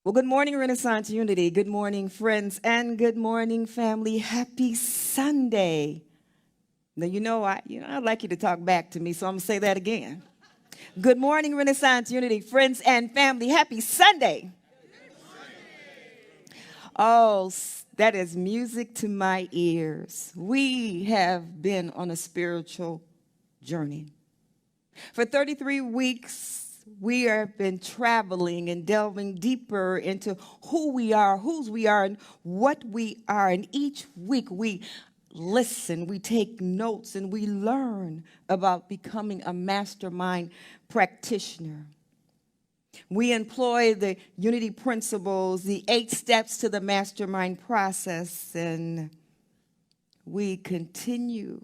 Well, good morning, Renaissance Unity. Good morning, friends, and good morning, family. Happy Sunday. Now, I'd like you to talk back to me, so I'm going to say that again. Good morning, Renaissance Unity, friends and family. Happy Sunday. Oh, that is music to my ears. We have been on a spiritual journey. For 33 weeks, we have been traveling and delving deeper into who we are, whose we are, and what we are. And each week we listen, we take notes, and we learn about becoming a mastermind practitioner. We employ the unity principles, the 8 steps to the mastermind process, and we continue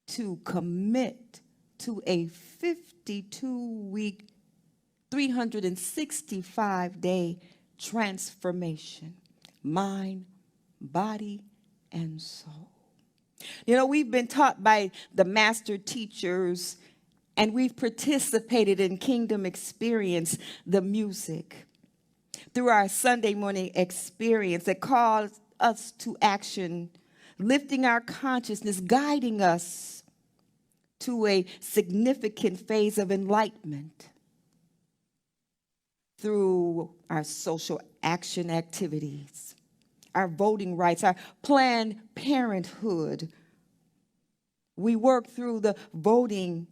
to commit to a 52-week, 365-day transformation, mind, body, and soul. We've been taught by the master teachers, and we've participated in Kingdom Experience, the music, through our Sunday morning experience that calls us to action, lifting our consciousness, guiding us to a significant phase of enlightenment through our social action activities, our voting rights, our Planned Parenthood. We work through the voting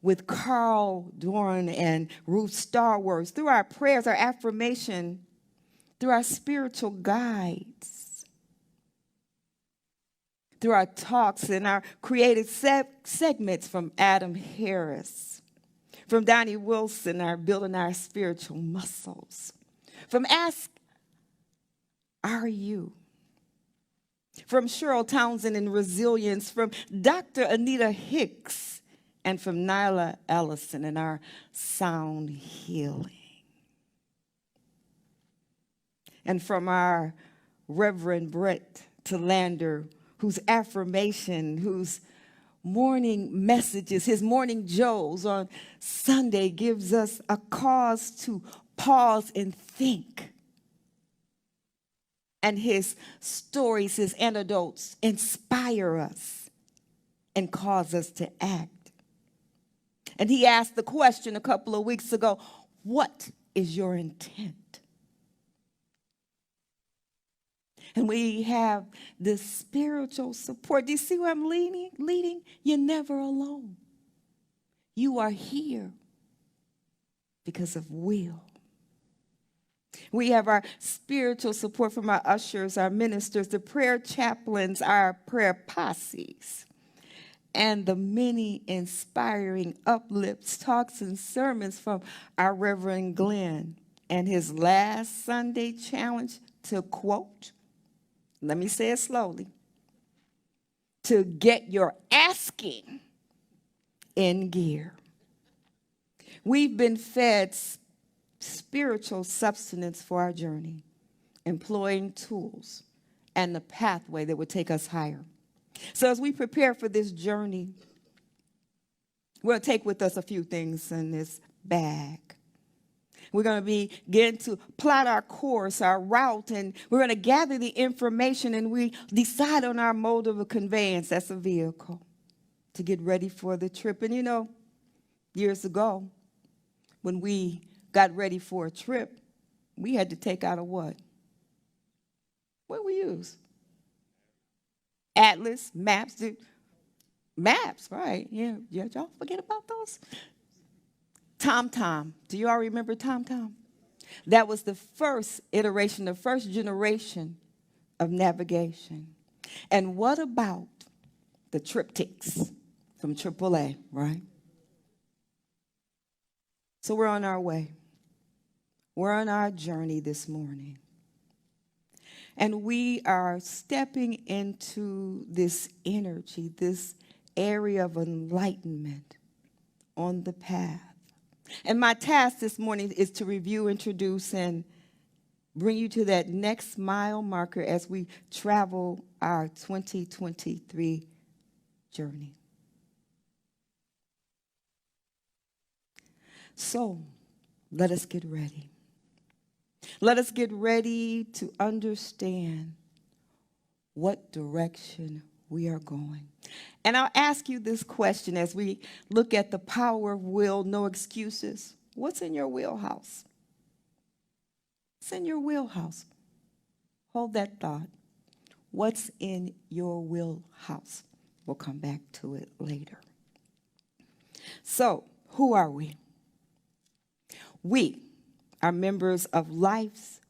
with Carl Dorn and Ruth Starworth, through our prayers, our affirmation, through our spiritual guides, through our talks and our creative segments from Adam Harris, from Donnie Wilson, our building our spiritual muscles, from Ask Are You, from Cheryl Townsend and Resilience, from Dr. Anita Hicks, and from Nyla Ellison and our sound healing, and from our Reverend Brett Telander, whose affirmation, whose morning messages, his morning joes on Sunday gives us a cause to pause and think. And his stories, his anecdotes inspire us and cause us to act. And he asked the question a couple of weeks ago, what is your intent? And we have this spiritual support. Do you see where I'm leading? You're never alone. You are here because of will. We have our spiritual support from our ushers, our ministers, the prayer chaplains, our prayer posses, and the many inspiring uplifts, talks, and sermons from our Reverend Glenn and his last Sunday challenge to quote, let me say it slowly, to get your asking in gear. We've been fed spiritual sustenance for our journey, employing tools and the pathway that would take us higher. So as we prepare for this journey, we'll take with us a few things in this bag. We're going to begin to plot our course, our route, and we're going to gather the information, and we decide on our mode of conveyance. That's a vehicle to get ready for the trip. And years ago, when we got ready for a trip, we had to take out a what? What we use? Atlas, maps. Maps, right. Yeah, y'all forget about those? TomTom. Do you all remember TomTom? That was the first iteration, the first generation of navigation. And what about the triptychs from AAA, right? So we're on our way. We're on our journey this morning. And we are stepping into this energy, this area of enlightenment on the path. And my task this morning is to review, introduce, and bring you to that next mile marker as we travel our 2023 journey. So let us get ready. Let us get ready to understand what direction we are going. And I'll ask you this question as we look at the power of will, no excuses. What's in your wheelhouse? What's in your wheelhouse? Hold that thought. What's in your wheelhouse? We'll come back to it later. So, who are we? We are members of life's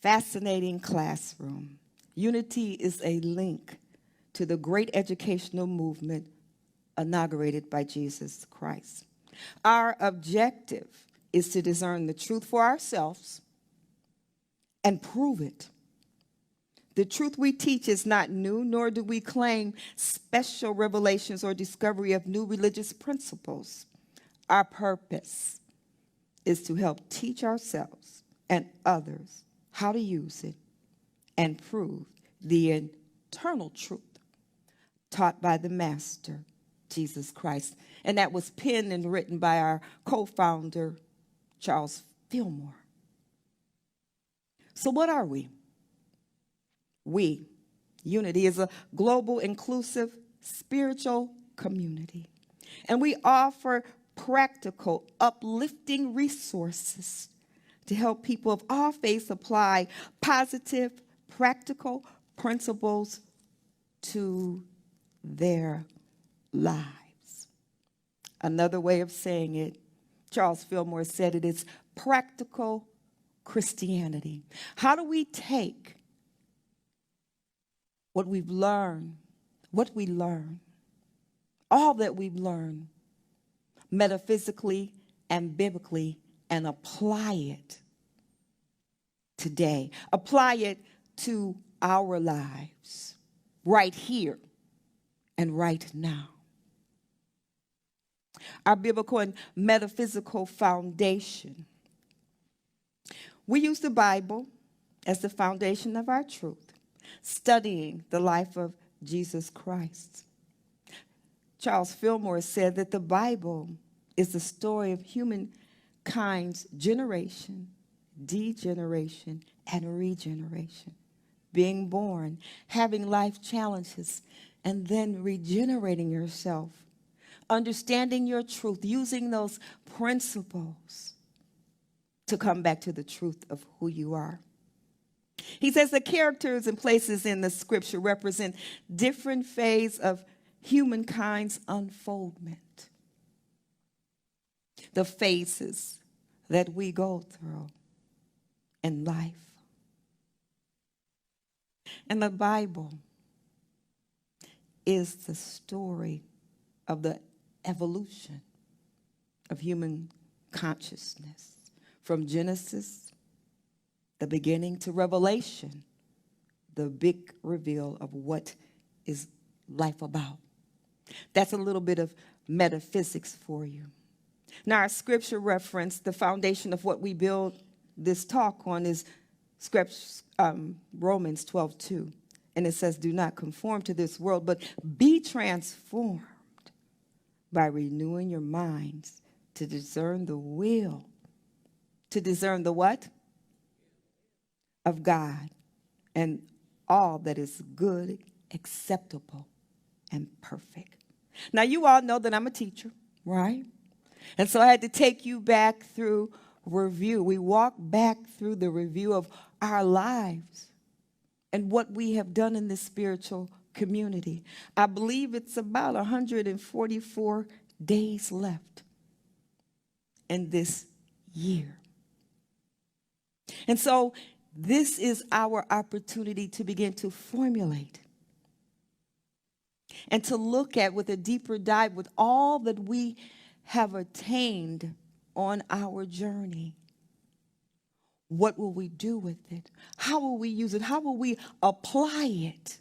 fascinating classroom. Unity is a link to the great educational movement inaugurated by Jesus Christ. Our objective is to discern the truth for ourselves and prove it. The truth we teach is not new, nor do we claim special revelations or discovery of new religious principles. Our purpose is to help teach ourselves and others how to use it and prove the eternal truth taught by the Master, Jesus Christ. And that was penned and written by our co-founder, Charles Fillmore. So what are we? We, Unity, is a global, inclusive, spiritual community. And we offer practical, uplifting resources to help people of all faiths apply positive, practical principles to their lives. Another way of saying it, Charles Fillmore said it is practical Christianity. How do we take what we learn, all that we've learned, metaphysically and biblically, and apply it today? Apply it to our lives, right here and right now. Our biblical and metaphysical foundation. We use the Bible as the foundation of our truth, studying the life of Jesus Christ. Charles Fillmore said that the Bible is the story of humankind's generation, degeneration, and regeneration. Being born, having life challenges, and then regenerating yourself. Understanding your truth, using those principles to come back to the truth of who you are. He says the characters and places in the scripture represent different phases of humankind's unfoldment. The phases that we go through in life. And the Bible is the story of the evolution of human consciousness. From Genesis, the beginning, to Revelation, the big reveal of what is life about. That's a little bit of metaphysics for you. Now, our scripture reference, the foundation of what we build this talk on, is Romans 12:2. And it says, do not conform to this world, but be transformed by renewing your minds to discern the will. To discern the what? Of God, and all that is good, acceptable, and perfect. Now, you all know that I'm a teacher, right? And so I had to take you back through review. We walk back through the review of our lives and what we have done in this spiritual community. I believe it's about 144 days left in this year. And so this is our opportunity to begin to formulate and to look at, with a deeper dive, with all that we have attained on our journey. What will we do with it? How will we use it? How will we apply it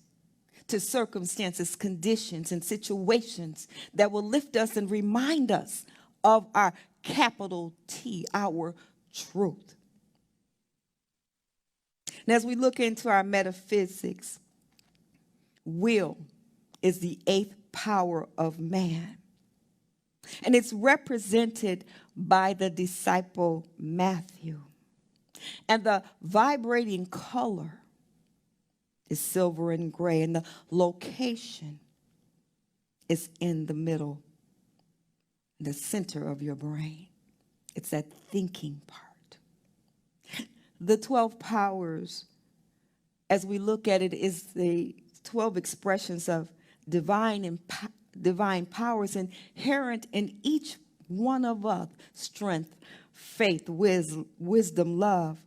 to circumstances, conditions, and situations that will lift us and remind us of our capital T, our truth? And as we look into our metaphysics, will is the eighth power of man. And it's represented by the disciple Matthew. And the vibrating color is silver and gray, and the location is in the middle, the center of your brain. It's that thinking part. The 12 powers, as we look at it, is the 12 expressions of divine powers inherent in each one of us: strength, faith, wisdom, love,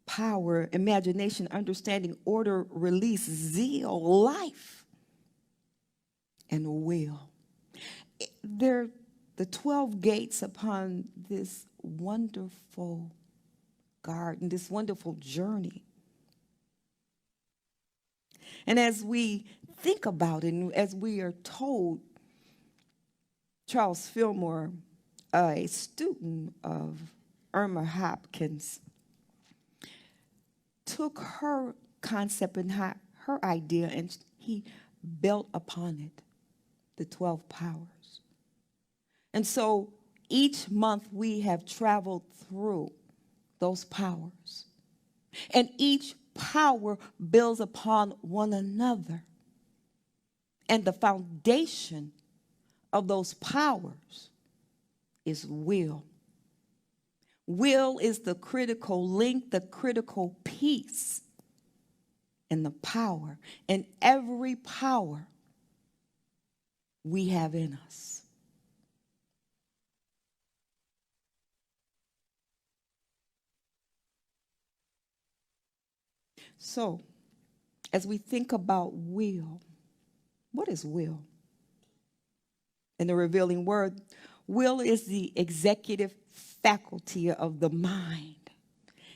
power, imagination, understanding, order, release, zeal, life, and will. They're the 12 gates upon this wonderful garden, this wonderful journey. And as we think about it, and as we are told, Charles Fillmore, a student of Irma Hopkins, took her concept and her idea, and he built upon it the 12 powers. And so each month we have traveled through those powers. And each power builds upon one another. And the foundation of those powers is will. Will is the critical link, the critical piece in the power. And every power we have in us. So, as we think about will, what is will? In the revealing word, will is the executive faculty of the mind.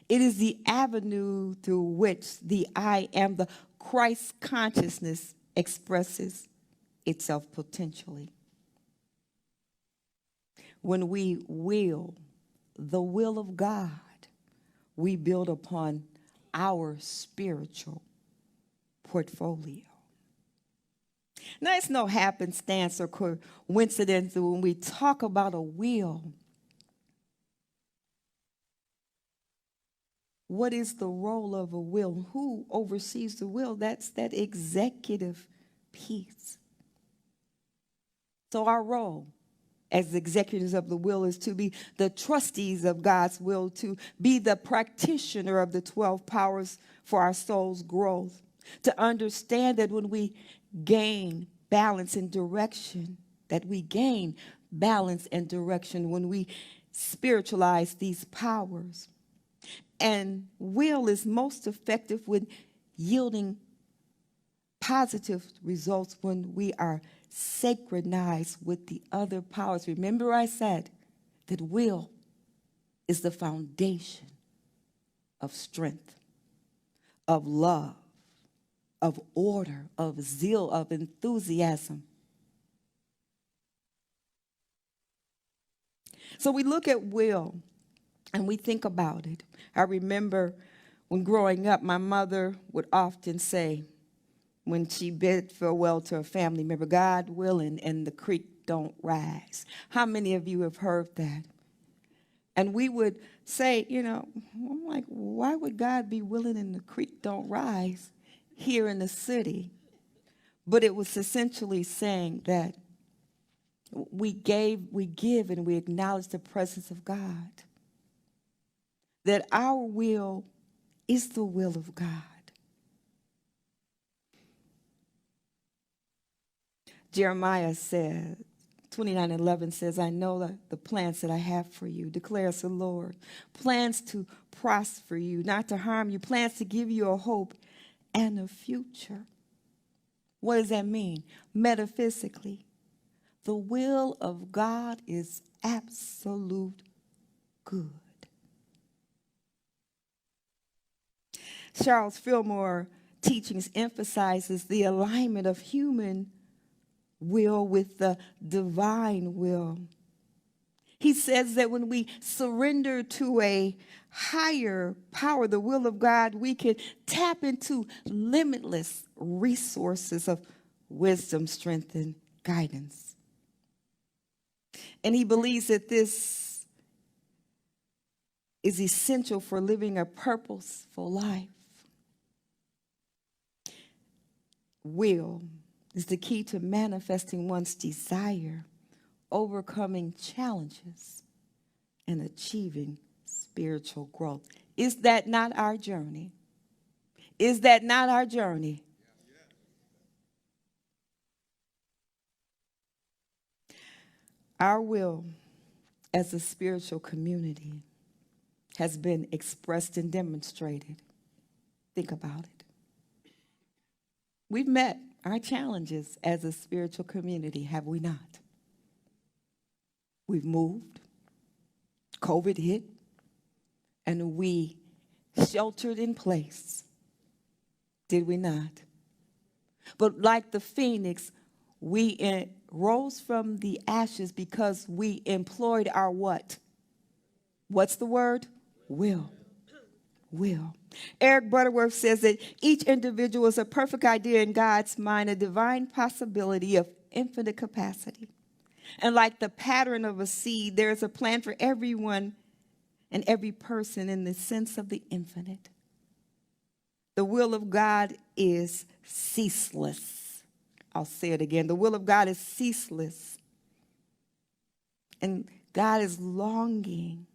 It is the avenue through which the I am, the Christ consciousness, expresses itself potentially. When we will the will of God, we build upon our spiritual portfolio. Now, it's no happenstance or coincidence that when we talk about a will, what is the role of a will? Who oversees the will? That's that executive piece. So our role as executors of the will is to be the trustees of God's will, to be the practitioner of the 12 powers for our soul's growth, to understand that when we gain balance and direction, that we gain balance and direction when we spiritualize these powers. And will is most effective when yielding positive results when we are synchronized with the other powers. Remember I said that will is the foundation of strength, of love, of order, of zeal, of enthusiasm. So we look at will and we think about it. I remember when growing up, my mother would often say, when she bid farewell to a family member, God willing, and the creek don't rise. How many of you have heard that? And we would say, I'm like, why would God be willing and the creek don't rise here in the city? But it was essentially saying that we give, and we acknowledge the presence of God. That our will is the will of God. Jeremiah said, 29:11 says, I know the plans that I have for you, declares the Lord. Plans to prosper you, not to harm you. Plans to give you a hope and a future. What does that mean? Metaphysically, the will of God is absolute good. Charles Fillmore teachings emphasizes the alignment of human will with the divine will. He says that when we surrender to a higher power, the will of God, we can tap into limitless resources of wisdom, strength, and guidance. And he believes that this is essential for living a purposeful life. Will is the key to manifesting one's desire, overcoming challenges, and achieving spiritual growth. Is that not our journey? Is that not our journey? Our will as a spiritual community has been expressed and demonstrated. Think about it. We've met our challenges as a spiritual community, have we not? We've moved, COVID hit, and we sheltered in place. Did we not? But like the phoenix, we rose from the ashes because we employed our what? What's the word? Will. Will. Eric Butterworth says that each individual is a perfect idea in God's mind, a divine possibility of infinite capacity. And like the pattern of a seed, there is a plan for everyone and every person in the sense of the infinite. The will of God is ceaseless. I'll say it again. The will of God is ceaseless. And God is longing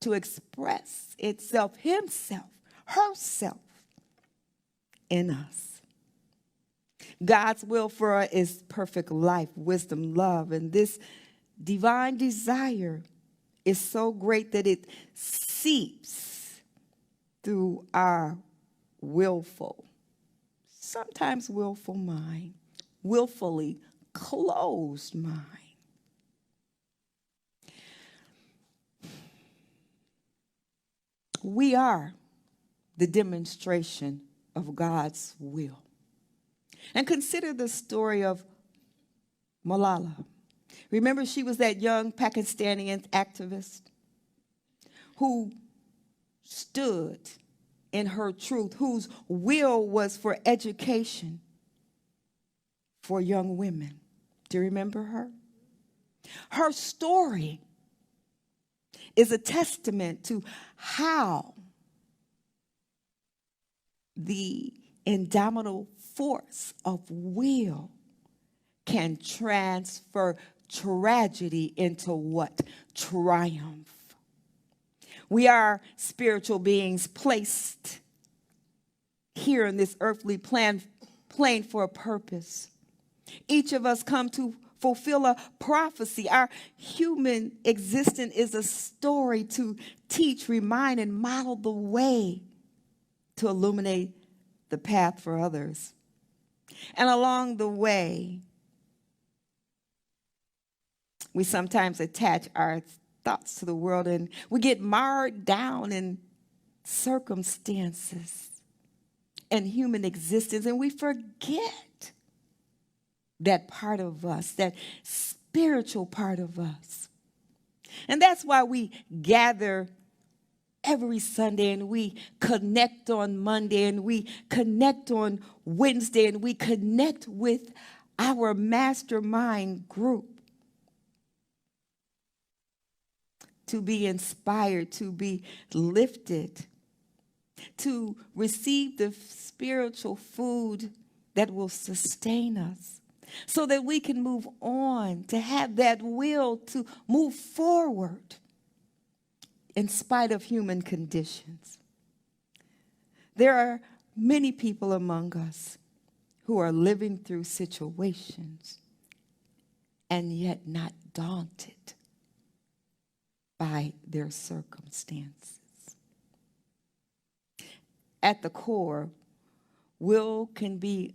to express itself, himself, herself in us. God's will for us is perfect life, wisdom, love, and this divine desire is so great that it seeps through our willful, sometimes willful mind, willfully closed mind. We are the demonstration of God's will. And consider the story of Malala. Remember, she was that young Pakistani activist who stood in her truth, whose will was for education for young women. Do you remember her? Her story is a testament to how the indomitable force of will can transfer tragedy into what? Triumph. We are spiritual beings placed here in this earthly plane for a purpose. Each of us come to fulfill a prophecy. Our human existence is a story to teach, remind, and model the way to illuminate the path for others. And along the way, we sometimes attach our thoughts to the world and we get marred down in circumstances and human existence, and we forget that part of us, that spiritual part of us. And that's why we gather every Sunday and we connect on Monday and we connect on Wednesday and we connect with our mastermind group to be inspired, to be lifted, to receive the spiritual food that will sustain us, so that we can move on, to have that will to move forward in spite of human conditions. There are many people among us who are living through situations and yet not daunted by their circumstances. At the core, will can be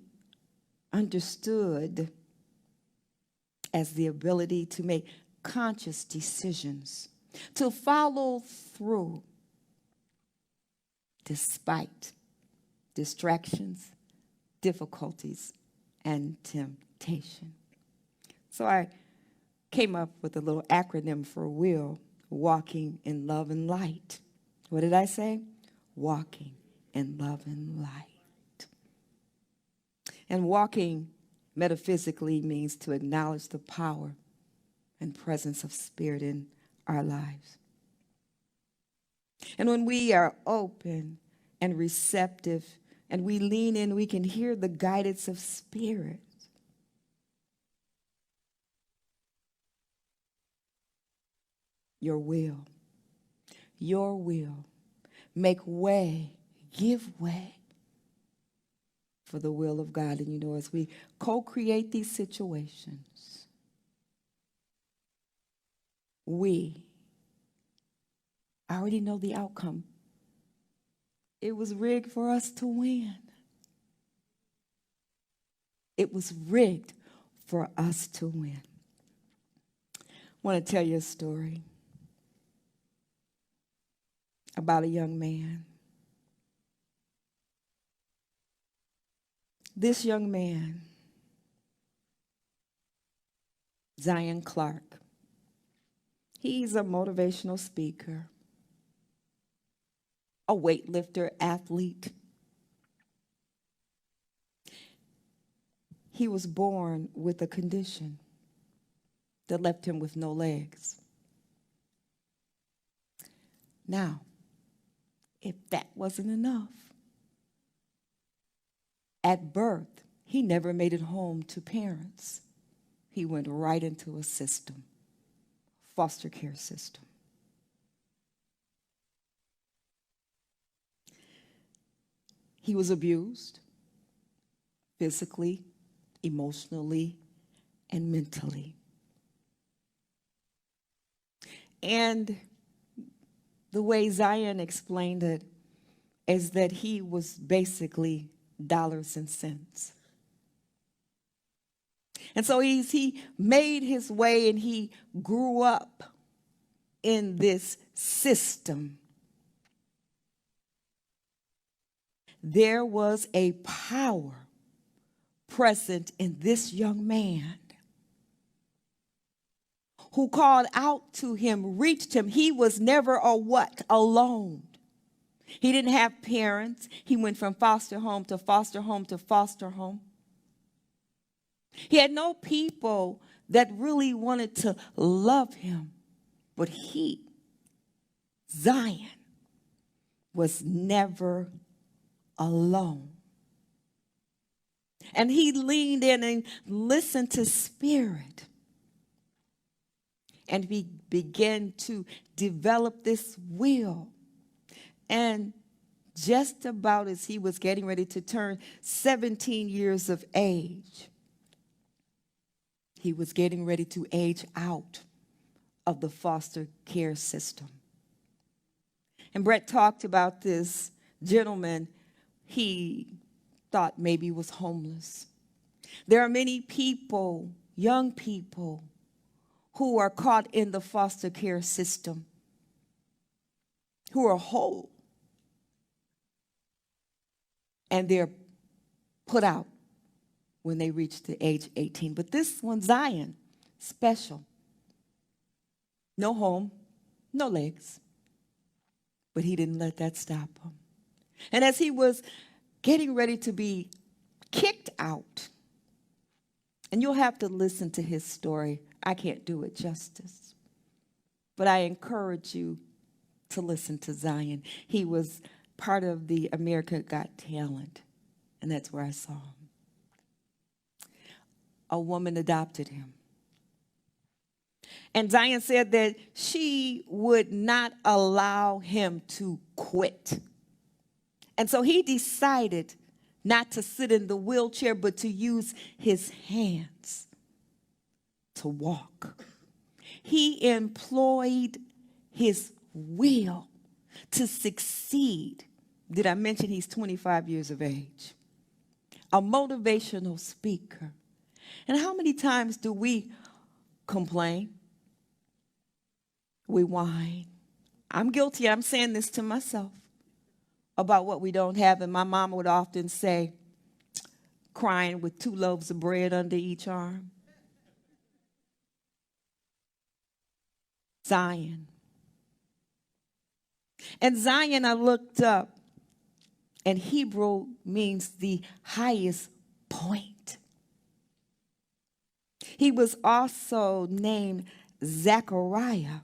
understood as the ability to make conscious decisions, to follow through despite distractions, difficulties, and temptation. So I came up with a little acronym for will: walking in love and light. What did I say? Walking in love and light. And walking metaphysically means to acknowledge the power and presence of spirit in our lives. And when we are open and receptive and we lean in, we can hear the guidance of Spirit. Your will, make way, give way for the will of God. And you know, as we co-create these situations, we already know the outcome. It was rigged for us to win. It was rigged for us to win. I want to tell you a story about a young man. This young man, Zion Clark, he's a motivational speaker, a weightlifter, athlete. He was born with a condition that left him with no legs. Now, if that wasn't enough, at birth, he never made it home to parents. He went right into a system, foster care system. He was abused physically, emotionally, and mentally. And the way Zion explained it is that he was basically dollars and cents. And so he made his way and he grew up in this system. There was a power present in this young man who called out to him, reached him. He was never a what? Alone. He didn't have parents. He went from foster home to foster home to foster home. He had no people that really wanted to love him. But he, Zion, was never alone. And he leaned in and listened to Spirit. And he began to develop this will. And just about as he was getting ready to turn 17 years of age, he was getting ready to age out of the foster care system. And Brett talked about this gentleman. He thought maybe he was homeless. There are many people, young people, who are caught in the foster care system, who are whole, and they're put out when they reach the age 18. But this one, Zion, special. No home, no legs. But he didn't let that stop him. And as he was getting ready to be kicked out, and you'll have to listen to his story. I can't do it justice. But I encourage you to listen to Zion. He was part of the America Got Talent, and that's where I saw him. A woman adopted him. And Zion said that she would not allow him to quit. And so he decided not to sit in the wheelchair, but to use his hands to walk. He employed his will to succeed. Did I mention he's 25 years of age? A motivational speaker. And how many times do we complain? We whine. I'm guilty. I'm saying this to myself about what we don't have. And my mama would often say, crying with 2 loaves of bread under each arm. Zion. And Zion, I looked up, and Hebrew means the highest point. He was also named Zechariah,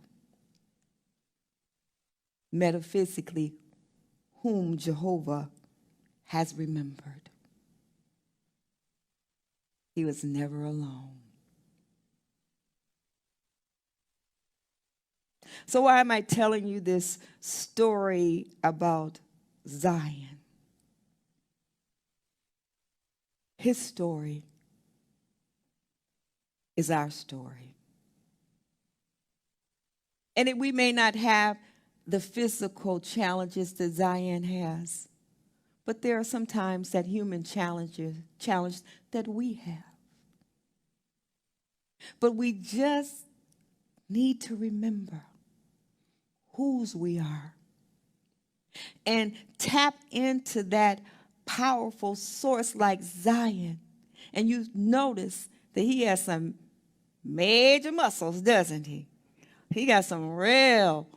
metaphysically, whom Jehovah has remembered. He was never alone. So why am I telling you this story about Zion? His story is our story. And we may not have the physical challenges that Zion has, but there are sometimes that human challenge that we have. But we just need to remember whose we are and tap into that powerful source like Zion. And you notice that he has some major muscles, doesn't he? He got some real,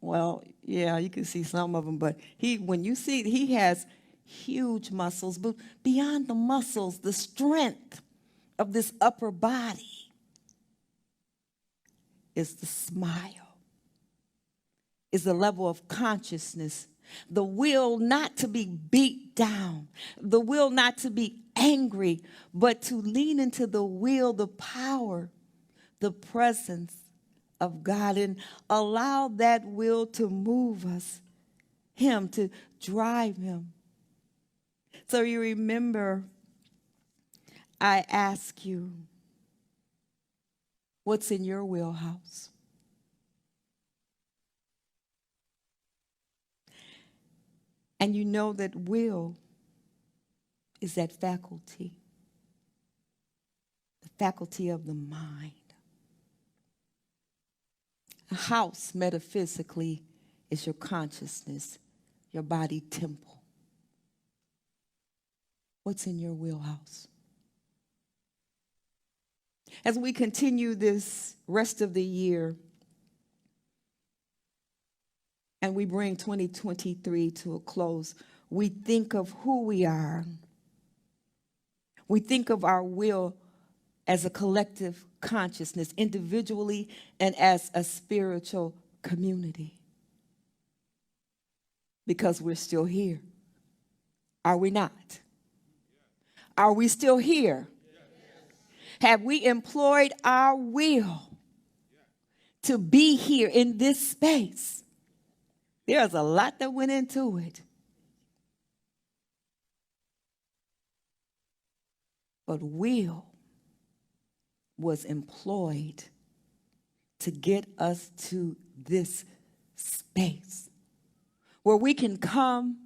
well, yeah, you can see some of them, but when you see, he has huge muscles. But beyond the muscles, the strength of this upper body is the smile, is the level of consciousness, the will not to be beat down, the will not to be angry, but to lean into the will, the power, the presence of God, and allow that will to move us, him to drive him. So you remember, I ask you, what's in your wheelhouse? And you know that will is that faculty, the faculty of the mind. A house, metaphysically, is your consciousness, your body temple. What's in your wheelhouse? As we continue this rest of the year, and we bring 2023 to a close, we think of who we are. We think of our will as a collective consciousness, individually and as a spiritual community. Because we're still here. Are we not? Are we still here? Have we employed our will to be here in this space? There's a lot that went into it. But will was employed to get us to this space where we can come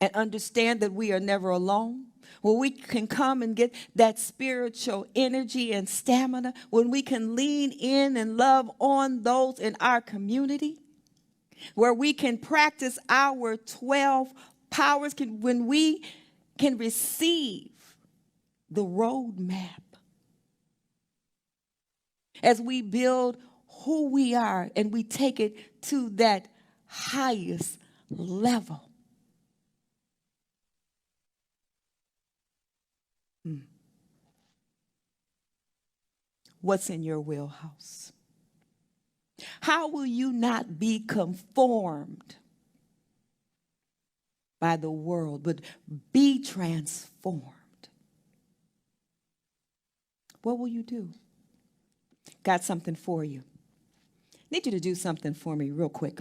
and understand that we are never alone, where we can come and get that spiritual energy and stamina, when we can lean in and love on those in our community, where we can practice our 12 powers, when we can receive the roadmap as we build who we are and we take it to that highest level. What's in your wheelhouse? How will you not be conformed by the world, but be transformed? What will you do? Got something for you. Need you to do something for me real quick.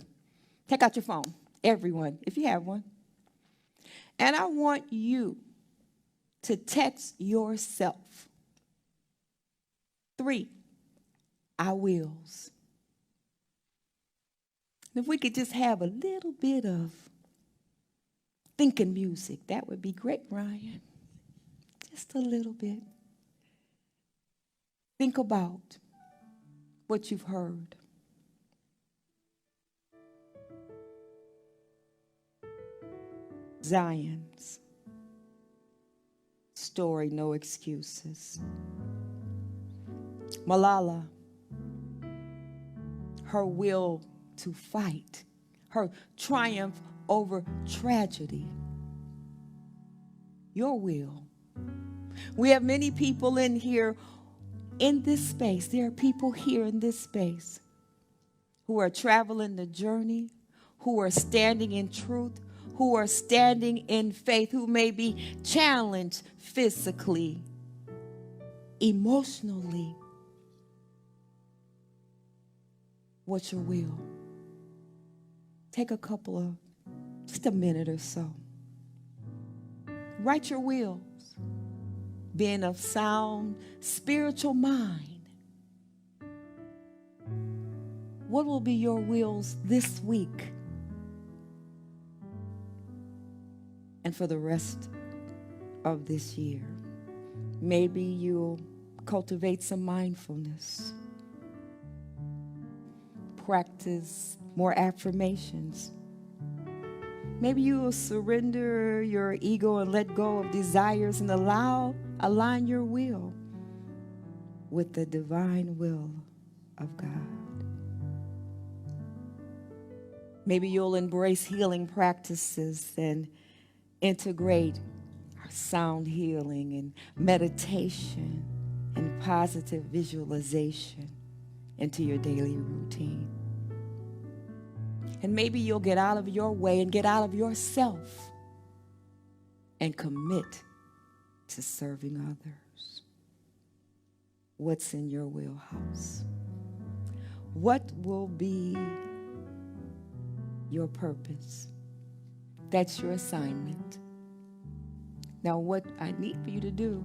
Take out your phone, everyone, if you have one. And I want you to text yourself 3 I wills. And if we could just have a little bit of thinking music, that would be great, Ryan. Just a little bit. Think about what you've heard. Zion's story, no excuses. Malala, her will to fight, her triumph over tragedy. Your will. We have many people in here in this space. There are people here in this space who are traveling the journey, who are standing in truth, who are standing in faith, who may be challenged physically, emotionally. What's your will? Take just a minute or so. Write your wills. Being of sound spiritual mind. What will be your wills this week and for the rest of this year? Maybe you'll cultivate some mindfulness, practice more affirmations. Maybe you will surrender your ego and let go of desires and align your will with the divine will of God. Maybe you'll embrace healing practices and integrate sound healing and meditation and positive visualization into your daily routine. And maybe you'll get out of your way and get out of yourself and commit to serving others. What's in your wheelhouse? What will be your purpose? That's your assignment. Now, what I need for you to do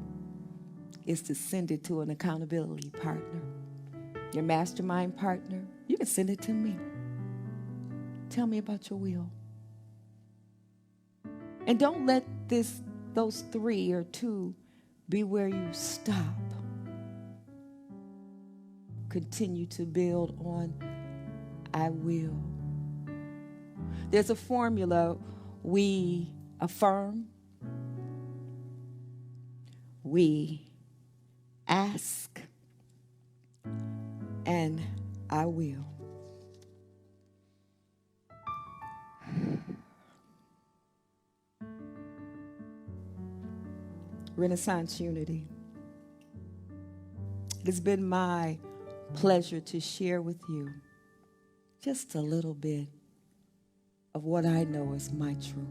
is to send it to an accountability partner. Your mastermind partner, you can send it to me. Tell me about your will. And don't let those 3 or 2 be where you stop. Continue to build on I will. There's a formula. We affirm, we ask, and I will. Renaissance Unity. It has been my pleasure to share with you just a little bit of what I know is my truth.